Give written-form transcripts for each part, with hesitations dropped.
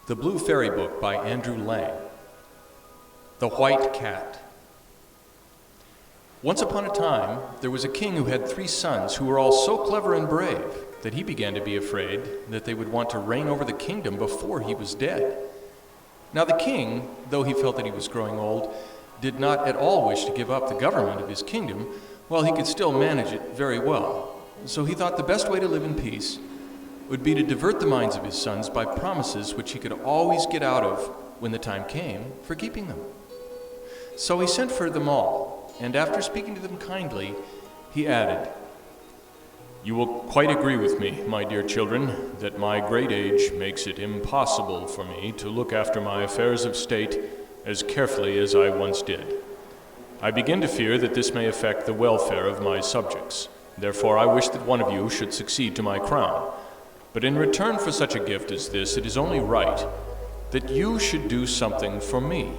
The Blue Fairy Book by Andrew Lang. The White Cat. Once upon a time, there was a king who had 3 sons who were all so clever and brave that he began to be afraid that they would want to reign over the kingdom before he was dead. Now the king, though he felt that he was growing old, did not at all wish to give up the government of his kingdom while he could still manage it very well. So he thought the best way to live in peace would be to divert the minds of his sons by promises which he could always get out of when the time came for keeping them. So he sent for them all, and after speaking to them kindly, he added, "You will quite agree with me, my dear children, that my great age makes it impossible for me to look after my affairs of state as carefully as I once did. I begin to fear that this may affect the welfare of my subjects. Therefore I wish that one of you should succeed to my crown. But in return for such a gift as this, it is only right that you should do something for me.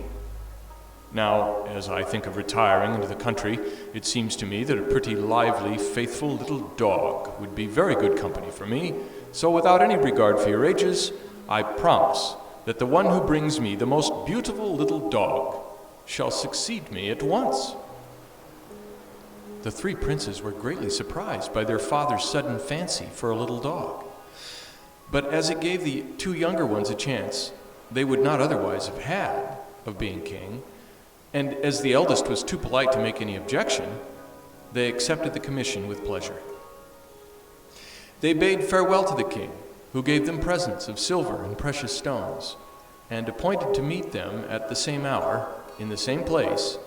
Now, as I think of retiring into the country, it seems to me that a pretty lively, faithful little dog would be very good company for me. So without any regard for your ages, I promise that the one who brings me the most beautiful little dog shall succeed me at once." The 3 princes were greatly surprised by their father's sudden fancy for a little dog. But as it gave the 2 younger ones a chance they would not otherwise have had of being king, and as the eldest was too polite to make any objection, they accepted the commission with pleasure. They bade farewell to the king, who gave them presents of silver and precious stones, and appointed to meet them at the same hour, in the same place,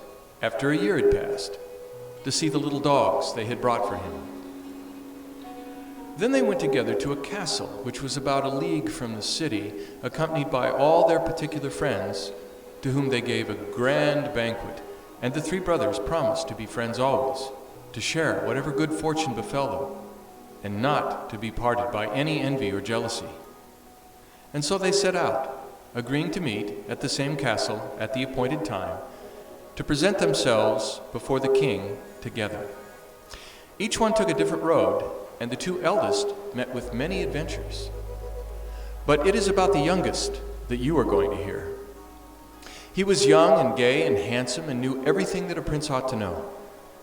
after a year had passed, to see the little dogs they had brought for him. Then they went together to a castle which was about a league from the city, accompanied by all their particular friends, to whom they gave a grand banquet, and the 3 brothers promised to be friends always, to share whatever good fortune befell them, and not to be parted by any envy or jealousy. And so they set out, agreeing to meet at the same castle at the appointed time, to present themselves before the king together. Each one took a different road, and the 2 eldest met with many adventures. But it is about the youngest that you are going to hear. He was young and gay and handsome and knew everything that a prince ought to know.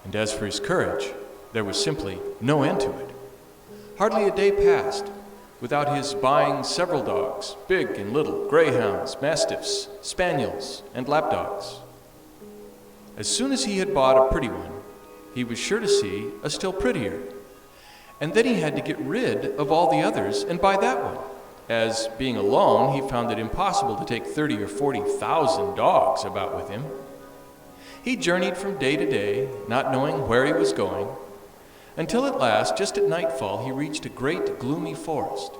And as for his courage, there was simply no end to it. Hardly a day passed without his buying several dogs, big and little, greyhounds, mastiffs, spaniels, and lapdogs. As soon as he had bought a pretty one, he was sure to see a still prettier. And then he had to get rid of all the others and buy that one, as, being alone, he found it impossible to take 30,000 or 40,000 dogs about with him. He journeyed from day to day, not knowing where he was going, until at last, just at nightfall, he reached a great gloomy forest.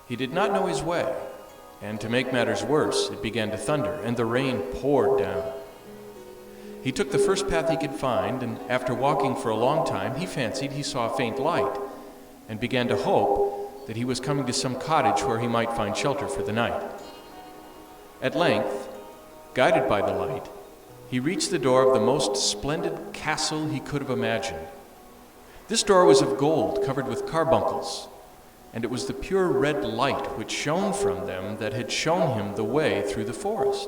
He did not know his way, and to make matters worse, it began to thunder, and the rain poured down. He took the first path he could find, and after walking for a long time, he fancied he saw a faint light, and began to hope that he was coming to some cottage where he might find shelter for the night. At length, guided by the light, he reached the door of the most splendid castle he could have imagined. This door was of gold, covered with carbuncles, and it was the pure red light which shone from them that had shown him the way through the forest.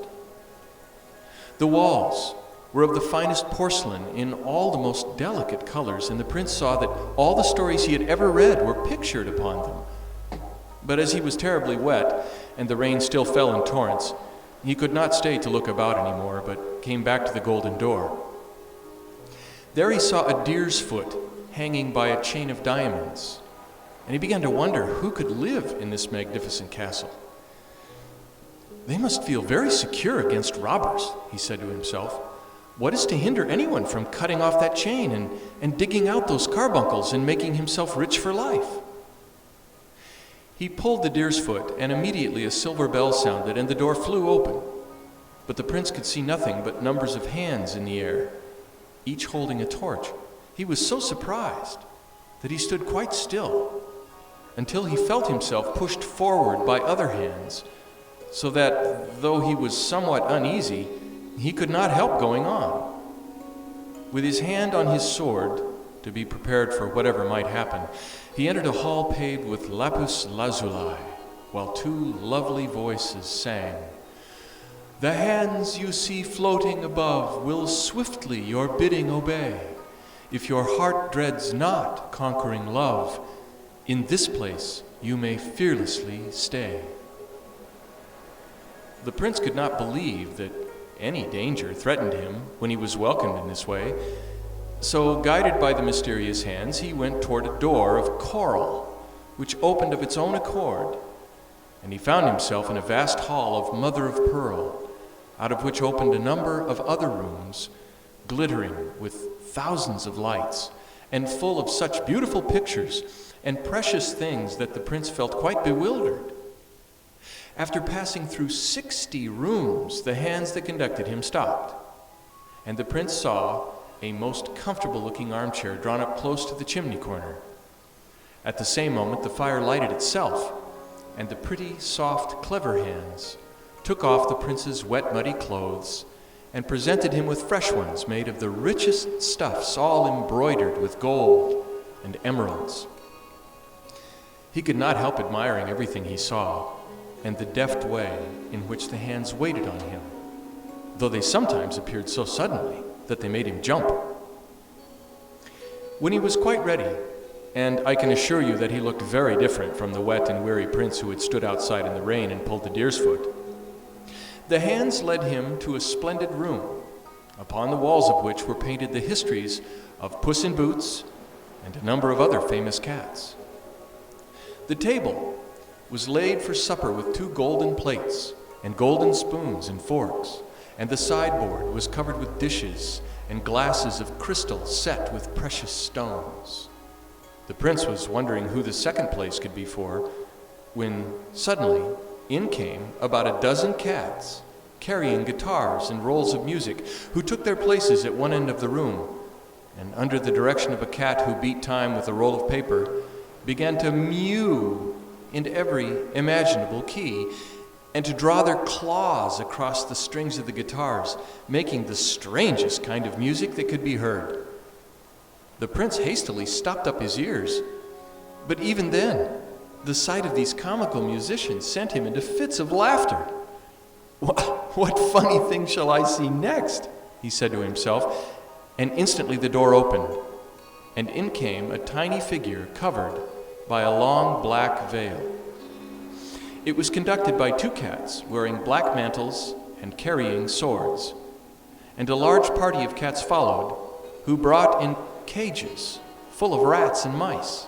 The walls were of the finest porcelain in all the most delicate colors, and the prince saw that all the stories he had ever read were pictured upon them. But as he was terribly wet, and the rain still fell in torrents, he could not stay to look about anymore, but came back to the golden door. There he saw a deer's foot hanging by a chain of diamonds, and he began to wonder who could live in this magnificent castle. "They must feel very secure against robbers," he said to himself. "What is to hinder anyone from cutting off that chain and digging out those carbuncles and making himself rich for life?" He pulled the deer's foot, and immediately a silver bell sounded, and the door flew open. But the prince could see nothing but numbers of hands in the air, each holding a torch. He was so surprised that he stood quite still, until he felt himself pushed forward by other hands, so that, though he was somewhat uneasy, he could not help going on. With his hand on his sword, to be prepared for whatever might happen, he entered a hall paved with lapis lazuli, while two lovely voices sang. The hands you see floating above will swiftly your bidding obey. If your heart dreads not conquering love, in this place you may fearlessly stay. The prince could not believe that any danger threatened him when he was welcomed in this way. So, guided by the mysterious hands, he went toward a door of coral, which opened of its own accord, and he found himself in a vast hall of mother of pearl, out of which opened a number of other rooms, glittering with thousands of lights, and full of such beautiful pictures and precious things that the prince felt quite bewildered. After passing through 60 rooms, the hands that conducted him stopped, and the prince saw a most comfortable-looking armchair drawn up close to the chimney corner. At the same moment, the fire lighted itself, and the pretty, soft, clever hands took off the prince's wet, muddy clothes and presented him with fresh ones made of the richest stuffs, all embroidered with gold and emeralds. He could not help admiring everything he saw and the deft way in which the hands waited on him, though they sometimes appeared so suddenly that they made him jump. When he was quite ready, and I can assure you that he looked very different from the wet and weary prince who had stood outside in the rain and pulled the deer's foot, the hands led him to a splendid room, upon the walls of which were painted the histories of Puss in Boots and a number of other famous cats. The table was laid for supper with 2 golden plates and golden spoons and forks, and the sideboard was covered with dishes and glasses of crystal set with precious stones. The prince was wondering who the second place could be for, when suddenly in came about a dozen cats, carrying guitars and rolls of music, who took their places at one end of the room, and under the direction of a cat who beat time with a roll of paper, began to mew in every imaginable key, and to draw their claws across the strings of the guitars, making the strangest kind of music that could be heard. The prince hastily stopped up his ears, but even then, the sight of these comical musicians sent him into fits of laughter. What funny thing shall I see next? He said to himself, and instantly the door opened, and in came a tiny figure covered by a long black veil. It was conducted by 2 cats wearing black mantles and carrying swords, and a large party of cats followed, who brought in cages full of rats and mice.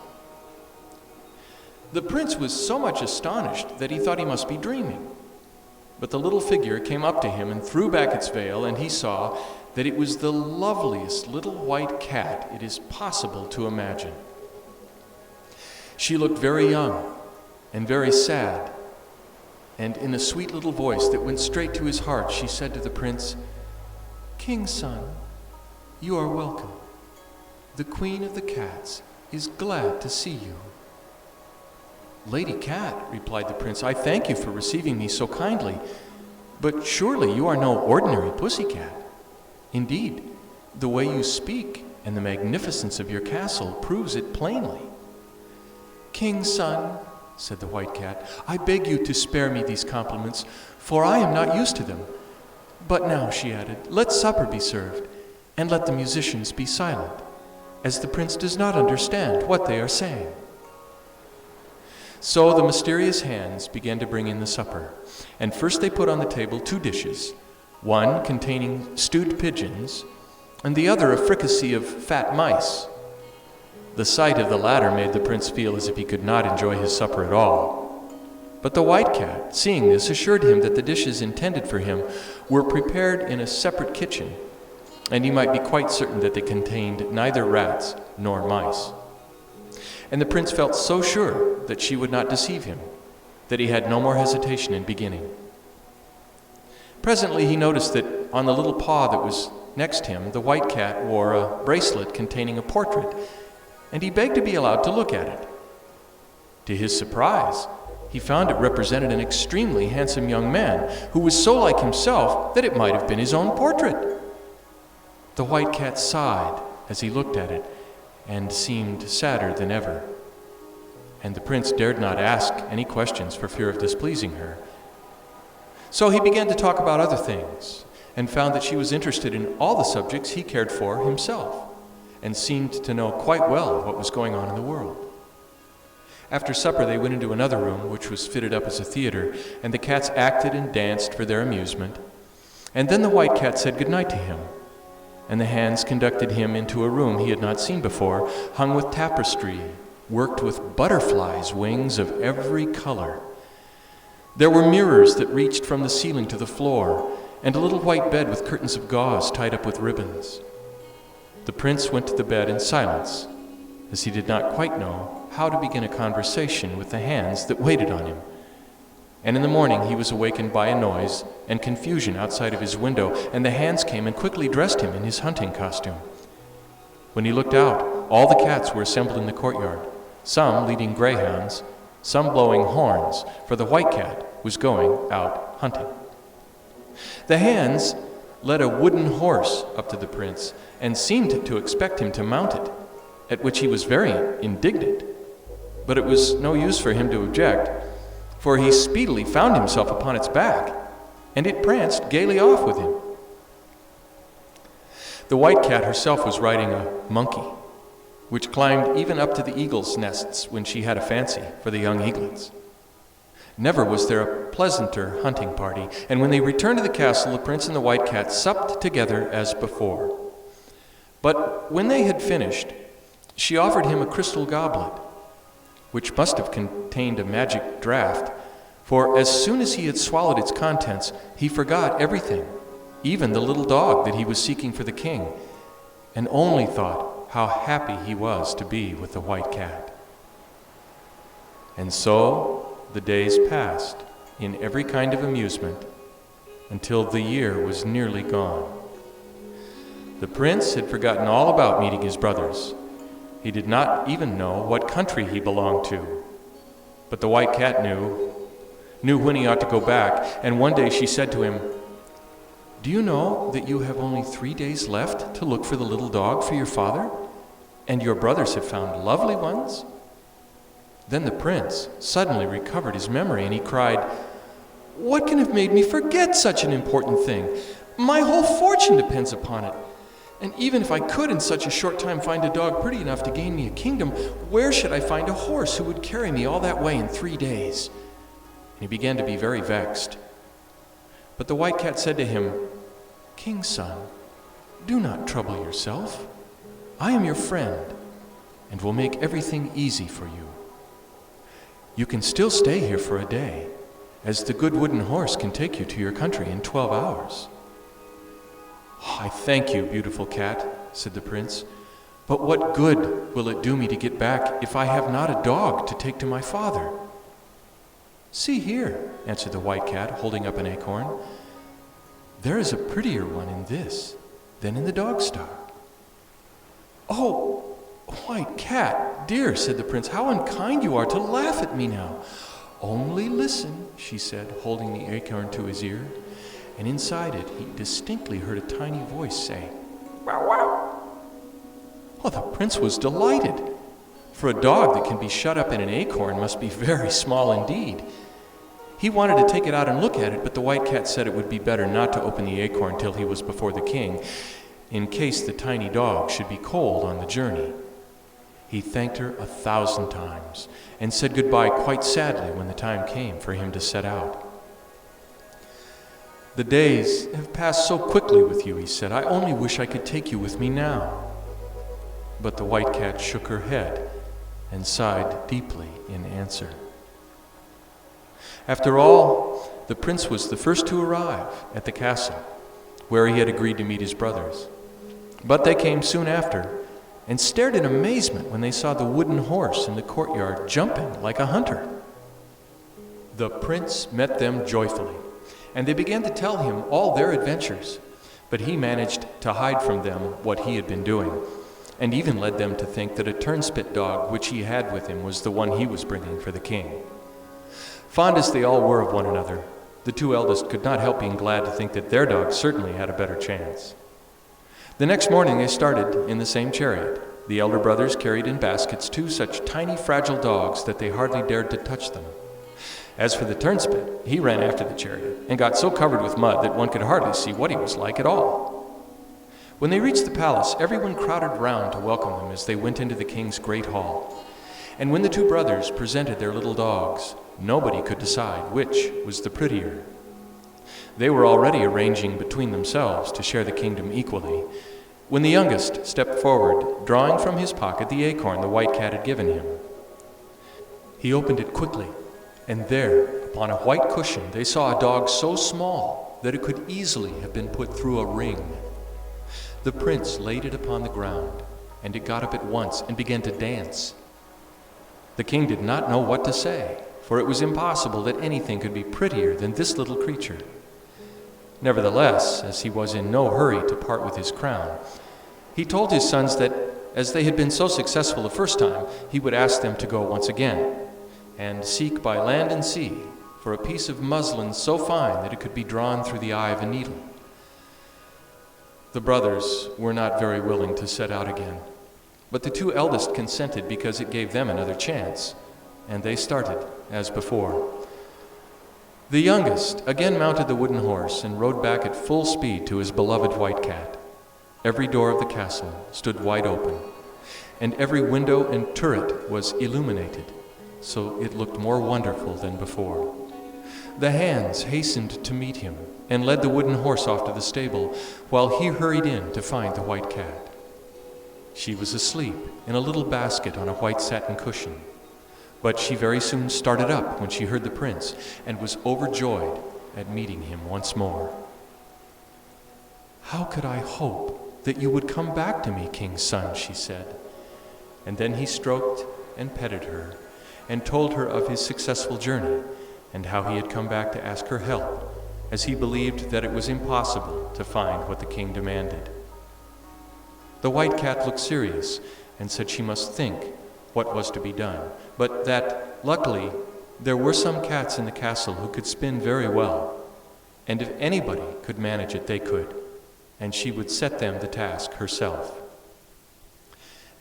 The prince was so much astonished that he thought he must be dreaming. But the little figure came up to him and threw back its veil, and he saw that it was the loveliest little white cat it is possible to imagine. She looked very young and very sad, and in a sweet little voice that went straight to his heart, she said to the prince, "King's son, you are welcome. The Queen of the Cats is glad to see you." "Lady Cat," replied the prince, "I thank you for receiving me so kindly, but surely you are no ordinary pussycat. Indeed, the way you speak and the magnificence of your castle proves it plainly." "King's son," said the white cat, "I beg you to spare me these compliments, for I am not used to them. But now," she added, "let supper be served, and let the musicians be silent, as the prince does not understand what they are saying." So the mysterious hands began to bring in the supper, and first they put on the table 2 dishes, one containing stewed pigeons, and the other a fricassee of fat mice. The sight of the latter made the prince feel as if he could not enjoy his supper at all. But the white cat, seeing this, assured him that the dishes intended for him were prepared in a separate kitchen, and he might be quite certain that they contained neither rats nor mice. And the prince felt so sure that she would not deceive him, that he had no more hesitation in beginning. Presently he noticed that on the little paw that was next him, the white cat wore a bracelet containing a portrait, and he begged to be allowed to look at it. To his surprise, he found it represented an extremely handsome young man who was so like himself that it might have been his own portrait. The white cat sighed as he looked at it and seemed sadder than ever. and the prince dared not ask any questions for fear of displeasing her. So he began to talk about other things, and found that she was interested in all the subjects he cared for himself, and seemed to know quite well what was going on in the world. After supper they went into another room, which was fitted up as a theater, and the cats acted and danced for their amusement. And then the white cat said good night to him, and the hands conducted him into a room he had not seen before, hung with tapestry, worked with butterflies' wings of every color. There were mirrors that reached from the ceiling to the floor, and a little white bed with curtains of gauze tied up with ribbons. The prince went to the bed in silence, as he did not quite know how to begin a conversation with the hands that waited on him. And in the morning he was awakened by a noise and confusion outside of his window, and the hands came and quickly dressed him in his hunting costume. When he looked out, all the cats were assembled in the courtyard, some leading greyhounds, some blowing horns, for the white cat was going out hunting. The hands led a wooden horse up to the prince and seemed to expect him to mount it, at which he was very indignant. But it was no use for him to object, for he speedily found himself upon its back, and it pranced gaily off with him. The white cat herself was riding a monkey, which climbed even up to the eagles' nests when she had a fancy for the young eaglets. Never was there a pleasanter hunting party, and when they returned to the castle, the prince and the white cat supped together as before. But when they had finished, she offered him a crystal goblet, which must have contained a magic draught, for as soon as he had swallowed its contents, he forgot everything, even the little dog that he was seeking for the king, and only thought how happy he was to be with the white cat. And so the days passed in every kind of amusement until the year was nearly gone. The prince had forgotten all about meeting his brothers. He did not even know what country he belonged to. But the white cat knew when he ought to go back, and one day she said to him, "Do you know that you have only 3 days left to look for the little dog for your father? And your brothers have found lovely ones?" Then the prince suddenly recovered his memory, and he cried, "What can have made me forget such an important thing? My whole fortune depends upon it. And even if I could in such a short time find a dog pretty enough to gain me a kingdom, where should I find a horse who would carry me all that way in 3 days?" And he began to be very vexed. But the white cat said to him, "King's son, do not trouble yourself. I am your friend, and will make everything easy for you. You can still stay here for a day, as the good wooden horse can take you to your country in 12 hours. "I thank you, beautiful cat," said the prince, "but what good will it do me to get back if I have not a dog to take to my father?" "See here," answered the white cat, holding up an acorn. "There is a prettier one in this than in the dog star." "Oh, white cat, dear," said the prince, "how unkind you are to laugh at me now." "Only listen," she said, holding the acorn to his ear, and inside it he distinctly heard a tiny voice say, "Wow, wow." Oh, the prince was delighted, for a dog that can be shut up in an acorn must be very small indeed. He wanted to take it out and look at it, but the white cat said it would be better not to open the acorn till he was before the king, in case the tiny dog should be cold on the journey. He thanked her 1,000 times and said goodbye quite sadly when the time came for him to set out. "The days have passed so quickly with you," he said. "I only wish I could take you with me now." But the white cat shook her head and sighed deeply in answer. After all, the prince was the first to arrive at the castle, where he had agreed to meet his brothers. But they came soon after, and stared in amazement when they saw the wooden horse in the courtyard jumping like a hunter. The prince met them joyfully, and they began to tell him all their adventures, but he managed to hide from them what he had been doing, and even led them to think that a turnspit dog which he had with him was the one he was bringing for the king. Fond as they all were of one another, the two eldest could not help being glad to think that their dog certainly had a better chance. The next morning they started in the same chariot, The elder brothers carried in baskets 2 such tiny, fragile dogs that they hardly dared to touch them. As for the turnspit, he ran after the chariot and got so covered with mud that one could hardly see what he was like at all. When they reached the palace, everyone crowded round to welcome them as they went into the king's great hall. And when the 2 brothers presented their little dogs, nobody could decide which was the prettier. They were already arranging between themselves to share the kingdom equally, when the youngest stepped forward, drawing from his pocket the acorn the white cat had given him. He opened it quickly, and there, upon a white cushion, they saw a dog so small that it could easily have been put through a ring. The prince laid it upon the ground, and it got up at once and began to dance. The king did not know what to say, for it was impossible that anything could be prettier than this little creature. Nevertheless, as he was in no hurry to part with his crown, he told his sons that, as they had been so successful the first time, he would ask them to go once again, and seek by land and sea for a piece of muslin so fine that it could be drawn through the eye of a needle. The brothers were not very willing to set out again, but the 2 eldest consented because it gave them another chance, and they started as before. The youngest again mounted the wooden horse and rode back at full speed to his beloved white cat. Every door of the castle stood wide open, and every window and turret was illuminated, so it looked more wonderful than before. The hands hastened to meet him and led the wooden horse off to the stable, while he hurried in to find the white cat. She was asleep in a little basket on a white satin cushion, but she very soon started up when she heard the prince and was overjoyed at meeting him once more. "How could I hope that you would come back to me, king's son?" she said. And then he stroked and petted her and told her of his successful journey and how he had come back to ask her help, as he believed that it was impossible to find what the king demanded. The white cat looked serious and said she must think what was to be done, but that, luckily, there were some cats in the castle who could spin very well, and if anybody could manage it, they could, and she would set them the task herself.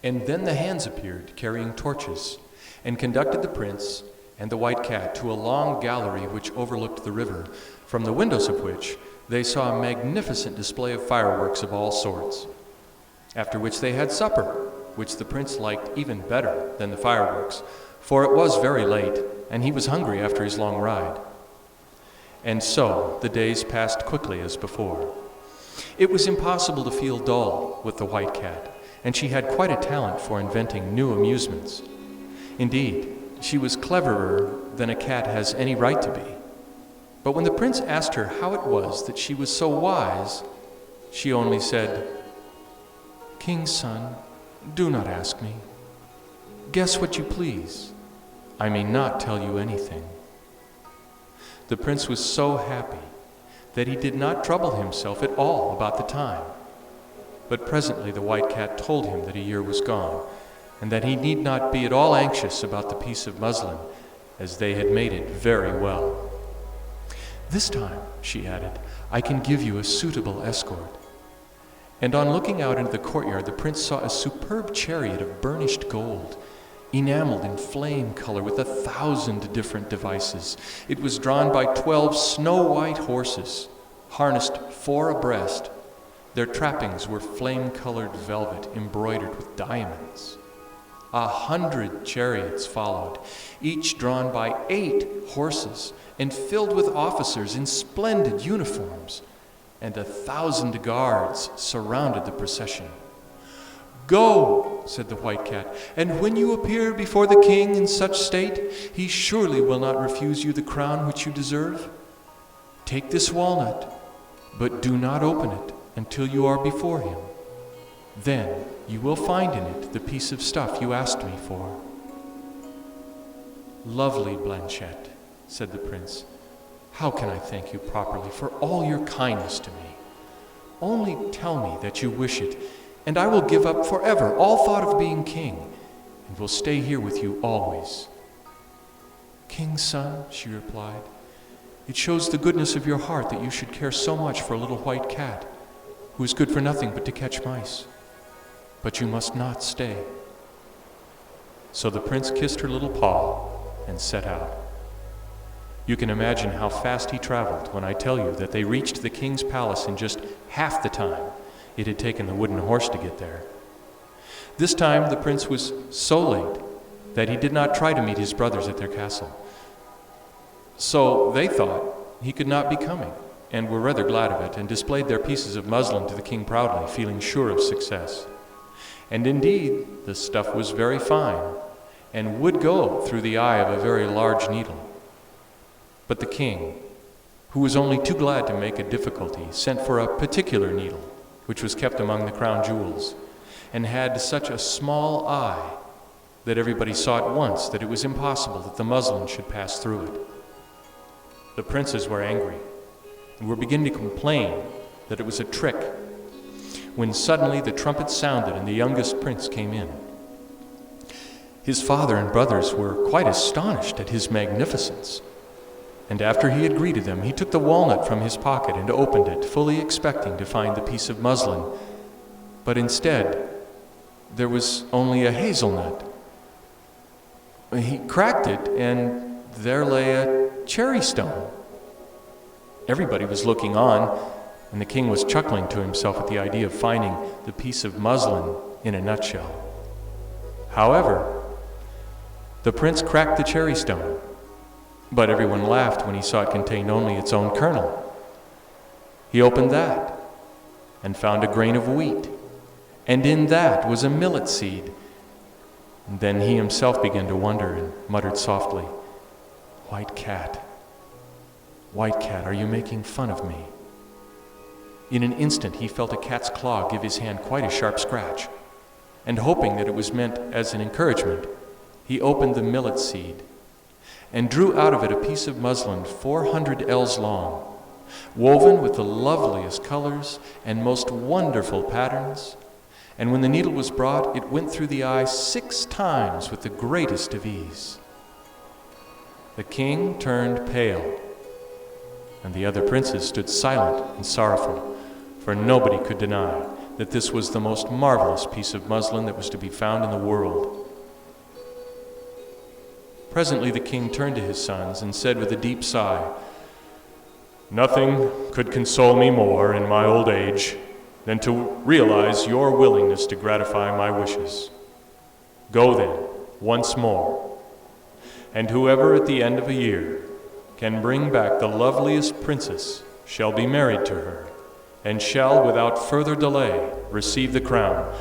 And then the hands appeared, carrying torches, and conducted the prince and the white cat to a long gallery which overlooked the river, from the windows of which they saw a magnificent display of fireworks of all sorts. After which they had supper, which the prince liked even better than the fireworks, for it was very late, and he was hungry after his long ride. And so the days passed quickly as before. It was impossible to feel dull with the white cat, and she had quite a talent for inventing new amusements. Indeed, she was cleverer than a cat has any right to be. But when the prince asked her how it was that she was so wise, she only said, "King's son, do not ask me. Guess what you please. I may not tell you anything." The prince was so happy that he did not trouble himself at all about the time. But presently the white cat told him that a year was gone, and that he need not be at all anxious about the piece of muslin, as they had made it very well. "This time," she added, "I can give you a suitable escort." And on looking out into the courtyard, the prince saw a superb chariot of burnished gold, enameled in flame color with 1,000 different devices. It was drawn by 12 snow-white horses, harnessed 4 abreast. Their trappings were flame-colored velvet embroidered with diamonds. 100 chariots followed, each drawn by 8 horses and filled with officers in splendid uniforms, and 1,000 guards surrounded the procession. "Go," said the white cat, "and when you appear before the king in such state, he surely will not refuse you the crown which you deserve. Take this walnut, but do not open it until you are before him. Then you will find in it the piece of stuff you asked me for." "Lovely Blanchette," said the prince, "how can I thank you properly for all your kindness to me? Only tell me that you wish it, and I will give up forever all thought of being king, and will stay here with you always." "King's son," she replied, "it shows the goodness of your heart that you should care so much for a little white cat, who is good for nothing but to catch mice. but you must not stay." So the prince kissed her little paw and set out. You can imagine how fast he traveled when I tell you that they reached the king's palace in just half the time it had taken the wooden horse to get there. This time the prince was so late that he did not try to meet his brothers at their castle. So they thought he could not be coming, and were rather glad of it, and displayed their pieces of muslin to the king proudly, feeling sure of success. And indeed, the stuff was very fine, and would go through the eye of a very large needle. But the king, who was only too glad to make a difficulty, sent for a particular needle, which was kept among the crown jewels, and had such a small eye that everybody saw at once that it was impossible that the muslin should pass through it. The princes were angry, and were beginning to complain that it was a trick, when suddenly the trumpet sounded and the youngest prince came in. His father and brothers were quite astonished at his magnificence, and after he had greeted them, he took the walnut from his pocket and opened it, fully expecting to find the piece of muslin. But instead, there was only a hazelnut. He cracked it, and there lay a cherry stone. Everybody was looking on, and the king was chuckling to himself at the idea of finding the piece of muslin in a nutshell. However, the prince cracked the cherry stone, but everyone laughed when he saw it contained only its own kernel. He opened that and found a grain of wheat, and in that was a millet seed. And then he himself began to wonder and muttered softly, White cat, are you making fun of me?" In an instant he felt a cat's claw give his hand quite a sharp scratch, and hoping that it was meant as an encouragement, he opened the millet seed and drew out of it a piece of muslin 400 ells long, woven with the loveliest colors and most wonderful patterns. And when the needle was brought, it went through the eye 6 times with the greatest of ease. The king turned pale, and the other princes stood silent and sorrowful, for nobody could deny that this was the most marvelous piece of muslin that was to be found in the world. Presently the king turned to his sons and said with a deep sigh, "Nothing could console me more in my old age than to realize your willingness to gratify my wishes. Go then, once more, and whoever at the end of a year can bring back the loveliest princess shall be married to her, and shall without further delay receive the crown,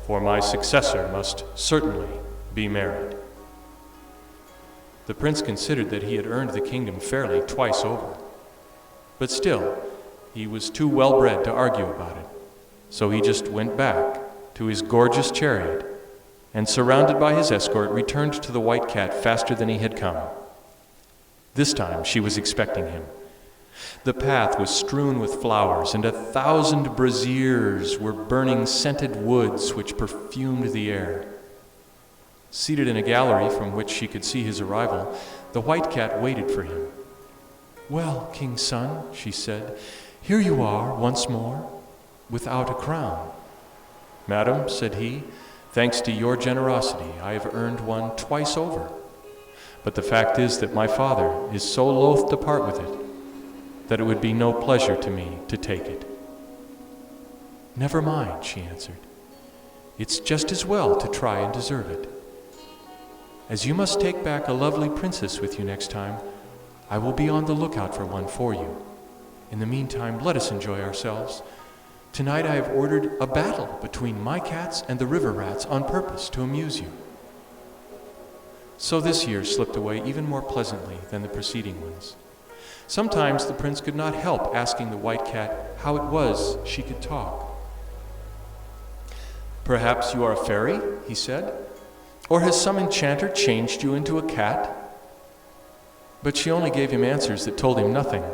for my successor must certainly be married." The prince considered that he had earned the kingdom fairly twice over, but still he was too well-bred to argue about it. So he just went back to his gorgeous chariot, and surrounded by his escort, returned to the white cat faster than he had come. This time she was expecting him. The path was strewn with flowers, and 1,000 braziers were burning scented woods which perfumed the air. Seated in a gallery from which she could see his arrival, the white cat waited for him. "Well, king's son," she said, "here you are once more, without a crown." "Madam," said he, "thanks to your generosity, I have earned one twice over. But the fact is that my father is so loath to part with it that it would be no pleasure to me to take it." "Never mind," she answered. "It's just as well to try and deserve it. As you must take back a lovely princess with you next time, I will be on the lookout for one for you. In the meantime, let us enjoy ourselves. Tonight I have ordered a battle between my cats and the river rats on purpose to amuse you." So this year slipped away even more pleasantly than the preceding ones. Sometimes the prince could not help asking the white cat how it was she could talk. "Perhaps you are a fairy," he said, "or has some enchanter changed you into a cat?" But she only gave him answers that told him nothing.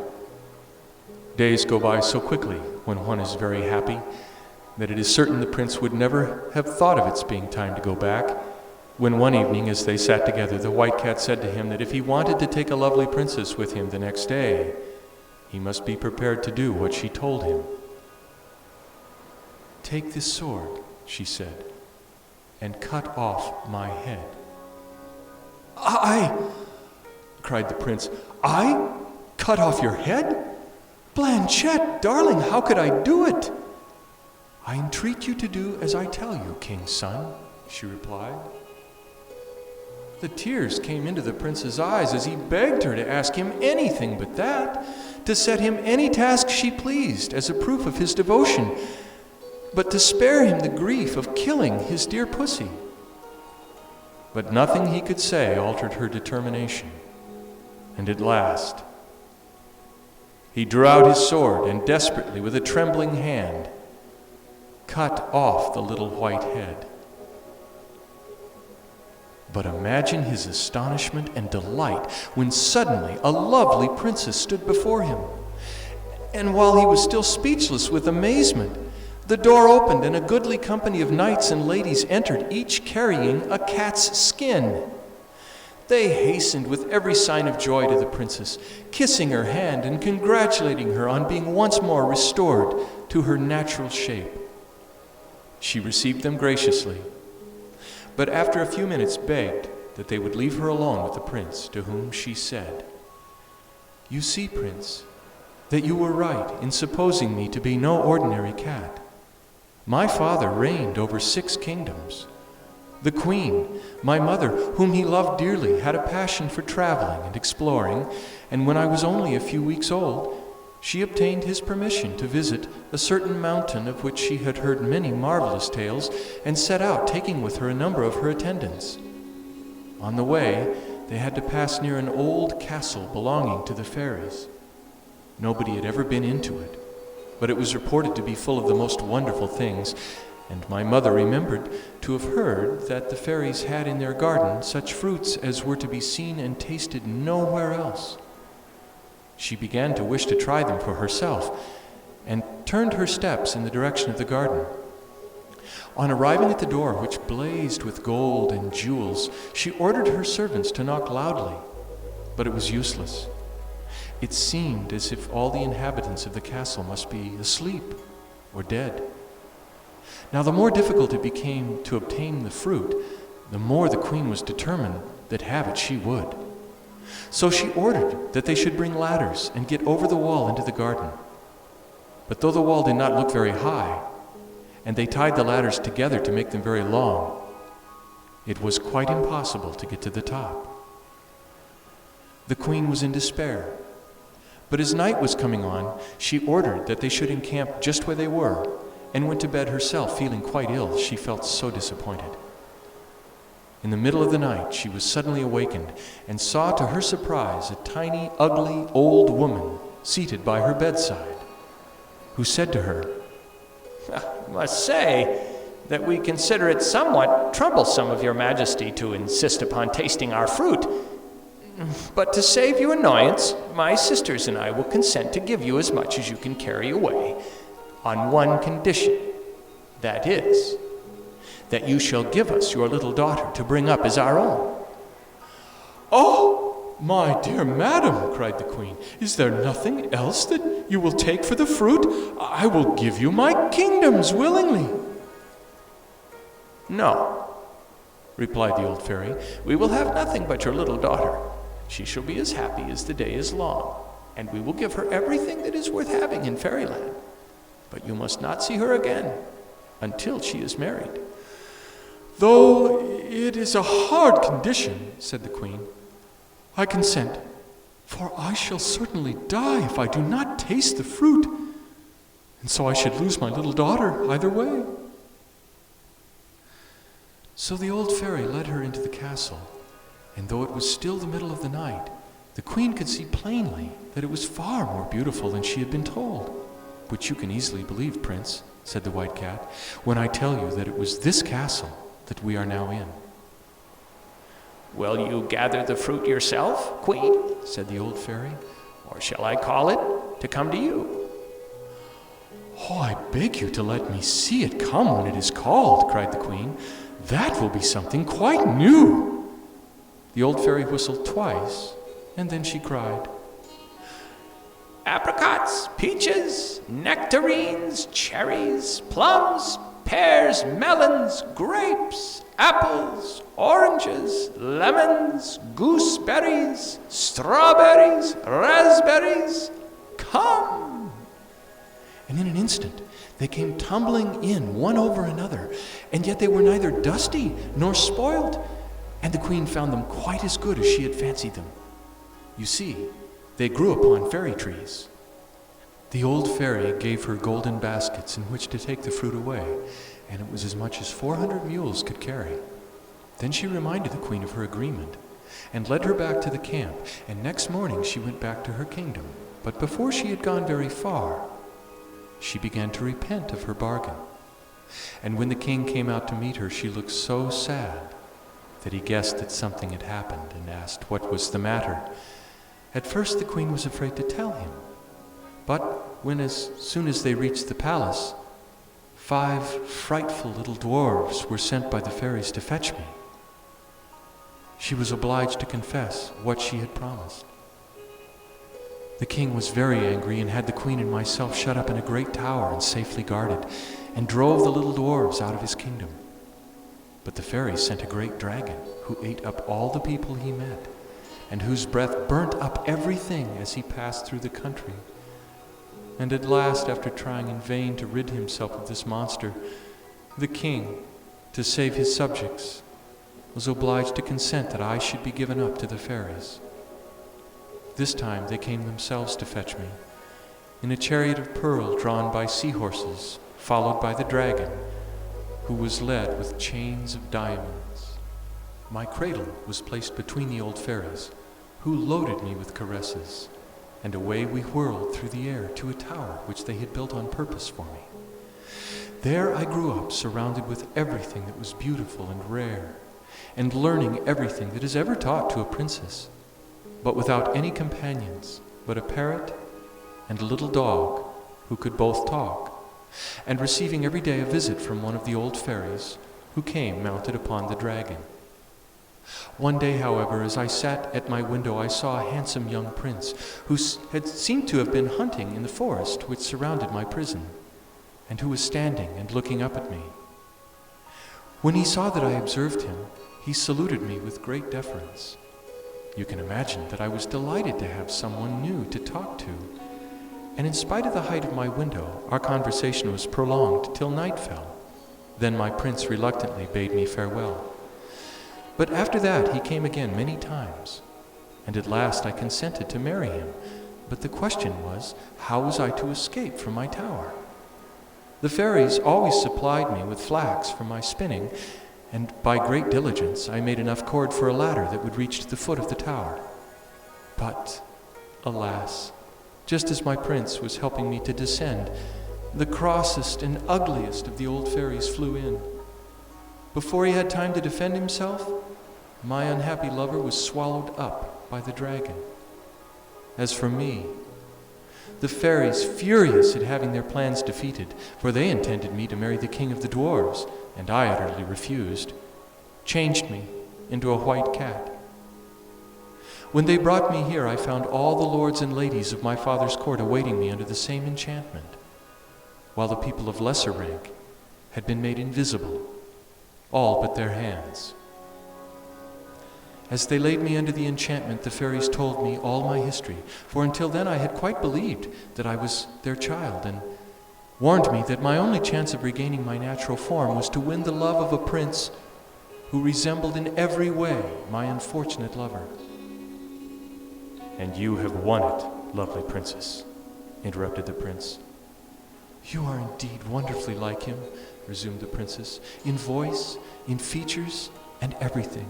Days go by so quickly when one is very happy that it is certain the prince would never have thought of its being time to go back, when one evening as they sat together, the white cat said to him that if he wanted to take a lovely princess with him the next day, he must be prepared to do what she told him. "Take this sword," she said, "and cut off my head." "I," cried the prince, "I cut off your head? Blanchette, darling, how could I do it?" "I entreat you to do as I tell you, king's son," she replied. The tears came into the prince's eyes as he begged her to ask him anything but that, to set him any task she pleased as a proof of his devotion, but to spare him the grief of killing his dear pussy. But nothing he could say altered her determination, and at last he drew out his sword and desperately, with a trembling hand, cut off the little white head. But imagine his astonishment and delight when suddenly a lovely princess stood before him. And while he was still speechless with amazement, the door opened and a goodly company of knights and ladies entered, each carrying a cat's skin. They hastened with every sign of joy to the princess, kissing her hand and congratulating her on being once more restored to her natural shape. She received them graciously, but after a few minutes begged that they would leave her alone with the prince, to whom she said, "You see, Prince, that you were right in supposing me to be no ordinary cat. My father reigned over 6 kingdoms. The queen, my mother, whom he loved dearly, had a passion for traveling and exploring, and when I was only a few weeks old, she obtained his permission to visit a certain mountain of which she had heard many marvelous tales, and set out, taking with her a number of her attendants. On the way, they had to pass near an old castle belonging to the fairies. Nobody had ever been into it, but it was reported to be full of the most wonderful things, and my mother remembered to have heard that the fairies had in their garden such fruits as were to be seen and tasted nowhere else. She began to wish to try them for herself, and turned her steps in the direction of the garden. On arriving at the door, which blazed with gold and jewels, she ordered her servants to knock loudly, but it was useless. It seemed as if all the inhabitants of the castle must be asleep or dead. Now, the more difficult it became to obtain the fruit, the more the queen was determined that have it she would. So she ordered that they should bring ladders and get over the wall into the garden. But though the wall did not look very high, and they tied the ladders together to make them very long, it was quite impossible to get to the top. The queen was in despair, but as night was coming on, she ordered that they should encamp just where they were, and went to bed herself, feeling quite ill. She felt so disappointed. In the middle of the night, she was suddenly awakened and saw to her surprise a tiny, ugly, old woman seated by her bedside, who said to her, "I must say that we consider it somewhat troublesome of your majesty to insist upon tasting our fruit. But to save you annoyance, my sisters and I will consent to give you as much as you can carry away, on one condition, that is, that you shall give us your little daughter to bring up as our own." "Oh, my dear madam," cried the queen, "is there nothing else that you will take for the fruit? I will give you my kingdoms willingly." "No," replied the old fairy, "we will have nothing but your little daughter. She shall be as happy as the day is long, and we will give her everything that is worth having in fairyland. But you must not see her again until she is married." "Though it is a hard condition," said the queen, "I consent, for I shall certainly die if I do not taste the fruit, and so I should lose my little daughter either way." So the old fairy led her into the castle, and though it was still the middle of the night, the queen could see plainly that it was far more beautiful than she had been told, which you can easily believe, Prince, said the white cat, when I tell you that it was this castle that we are now in. "Will you gather the fruit yourself, queen?" said the old fairy, "or shall I call it to come to you?" "Oh, I beg you to let me see it come when it is called," cried the queen. "That will be something quite new." The old fairy whistled twice, and then she cried, "Apricots, peaches, nectarines, cherries, plums, pears, melons, grapes, apples, oranges, lemons, gooseberries, strawberries, raspberries, come!" And in an instant they came tumbling in one over another, and yet they were neither dusty nor spoiled, and the queen found them quite as good as she had fancied them. You see, they grew upon fairy trees. The old fairy gave her golden baskets in which to take the fruit away, and it was as much as 400 mules could carry. Then she reminded the queen of her agreement, and led her back to the camp, and next morning she went back to her kingdom. But before she had gone very far, she began to repent of her bargain. And when the king came out to meet her, she looked so sad that he guessed that something had happened and asked what was the matter. At first the queen was afraid to tell him, but when as soon as they reached the palace, 5 frightful little dwarves were sent by the fairies to fetch me, she was obliged to confess what she had promised. The king was very angry and had the queen and myself shut up in a great tower and safely guarded, and drove the little dwarves out of his kingdom. But the fairies sent a great dragon who ate up all the people he met, and whose breath burnt up everything as he passed through the country. And at last, after trying in vain to rid himself of this monster, the king, to save his subjects, was obliged to consent that I should be given up to the fairies. This time they came themselves to fetch me, in a chariot of pearl drawn by seahorses, followed by the dragon, who was led with chains of diamonds. My cradle was placed between the old fairies, who loaded me with caresses, and away we whirled through the air to a tower which they had built on purpose for me. There I grew up, surrounded with everything that was beautiful and rare, and learning everything that is ever taught to a princess, but without any companions but a parrot and a little dog who could both talk, and receiving every day a visit from one of the old fairies who came mounted upon the dragon. One day, however, as I sat at my window, I saw a handsome young prince who had seemed to have been hunting in the forest which surrounded my prison, and who was standing and looking up at me. When he saw that I observed him, he saluted me with great deference. You can imagine that I was delighted to have someone new to talk to, and in spite of the height of my window, our conversation was prolonged till night fell. Then my prince reluctantly bade me farewell. But after that he came again many times, and at last I consented to marry him. But the question was, how was I to escape from my tower? The fairies always supplied me with flax for my spinning, and by great diligence I made enough cord for a ladder that would reach to the foot of the tower. But, alas, just as my prince was helping me to descend, the crossest and ugliest of the old fairies flew in. Before he had time to defend himself, my unhappy lover was swallowed up by the dragon. As for me, the fairies, furious at having their plans defeated, for they intended me to marry the king of the dwarves, and I utterly refused, changed me into a white cat. When they brought me here, I found all the lords and ladies of my father's court awaiting me under the same enchantment, while the people of lesser rank had been made invisible, all but their hands. As they laid me under the enchantment, the fairies told me all my history, for until then I had quite believed that I was their child, and warned me that my only chance of regaining my natural form was to win the love of a prince who resembled in every way my unfortunate lover. "And you have won it, lovely princess," interrupted the prince. "You are indeed wonderfully like him," resumed the princess, "in voice, in features, and everything.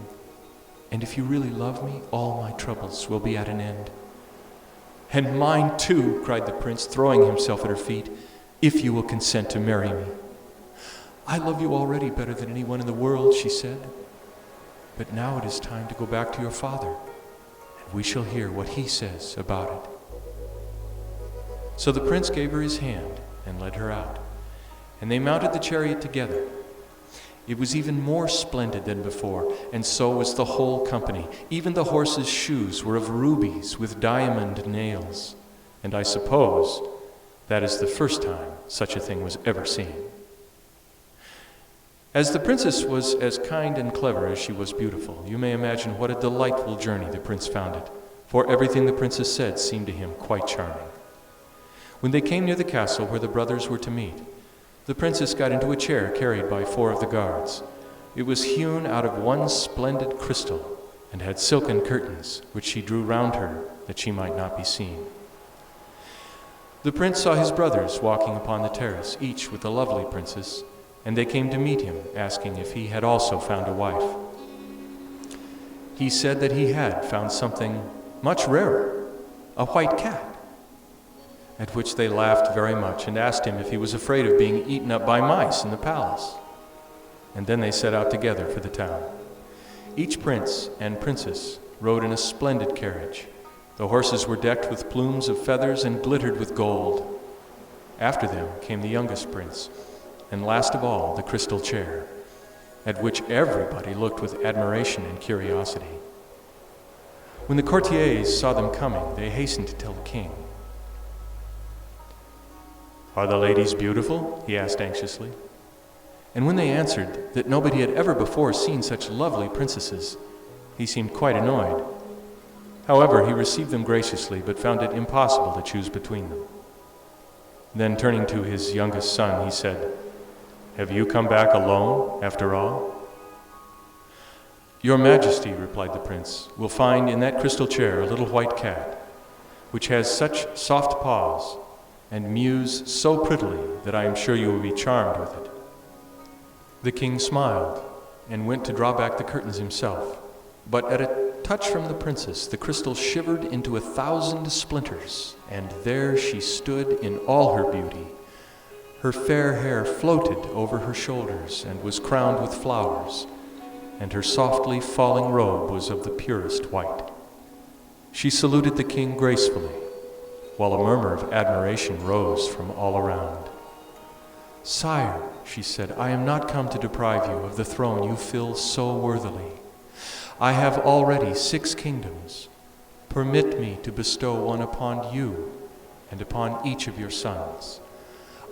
And if you really love me, all my troubles will be at an end." "And mine too," cried the prince, throwing himself at her feet, "if you will consent to marry me." "I love you already better than anyone in the world," she said. "But now it is time to go back to your father, and we shall hear what he says about it." So the prince gave her his hand and led her out, and they mounted the chariot together. It was even more splendid than before, and so was the whole company. Even the horses' shoes were of rubies with diamond nails, and I suppose that is the first time such a thing was ever seen. As the princess was as kind and clever as she was beautiful, you may imagine what a delightful journey the prince found it, for everything the princess said seemed to him quite charming. When they came near the castle where the brothers were to meet, the princess got into a chair carried by 4 of the guards. It was hewn out of one splendid crystal and had silken curtains, which she drew round her that she might not be seen. The prince saw his brothers walking upon the terrace, each with a lovely princess, and they came to meet him, asking if he had also found a wife. He said that he had found something much rarer, a white cat, at which they laughed very much and asked him if he was afraid of being eaten up by mice in the palace. And then they set out together for the town. Each prince and princess rode in a splendid carriage. The horses were decked with plumes of feathers and glittered with gold. After them came the youngest prince, and last of all, the crystal chair, at which everybody looked with admiration and curiosity. When the courtiers saw them coming, they hastened to tell the king. "Are the ladies beautiful?" he asked anxiously. And when they answered that nobody had ever before seen such lovely princesses, he seemed quite annoyed. However, he received them graciously, but found it impossible to choose between them. Then, turning to his youngest son, he said, "Have you come back alone, after all?" "Your Majesty," replied the prince, "will find in that crystal chair a little white cat, which has such soft paws and mews so prettily that I am sure you will be charmed with it." The king smiled and went to draw back the curtains himself, but at a touch from the princess, the crystal shivered into 1,000 splinters, and there she stood in all her beauty. Her fair hair floated over her shoulders and was crowned with flowers, and her softly falling robe was of the purest white. She saluted the king gracefully, while a murmur of admiration rose from all around. "Sire," she said, "I am not come to deprive you of the throne you fill so worthily. I have already 6 kingdoms. Permit me to bestow one upon you and upon each of your sons.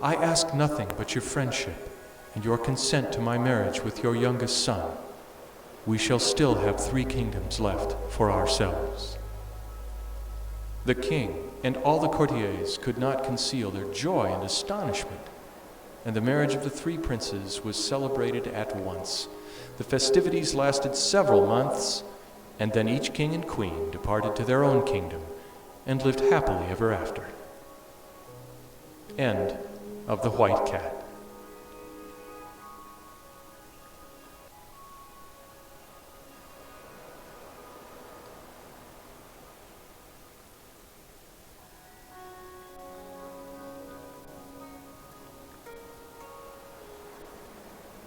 I ask nothing but your friendship and your consent to my marriage with your youngest son. We shall still have 3 kingdoms left for ourselves." The king and all the courtiers could not conceal their joy and astonishment, and the marriage of the 3 princes was celebrated at once. The festivities lasted several months, and then each king and queen departed to their own kingdom and lived happily ever after. End of The White Cat.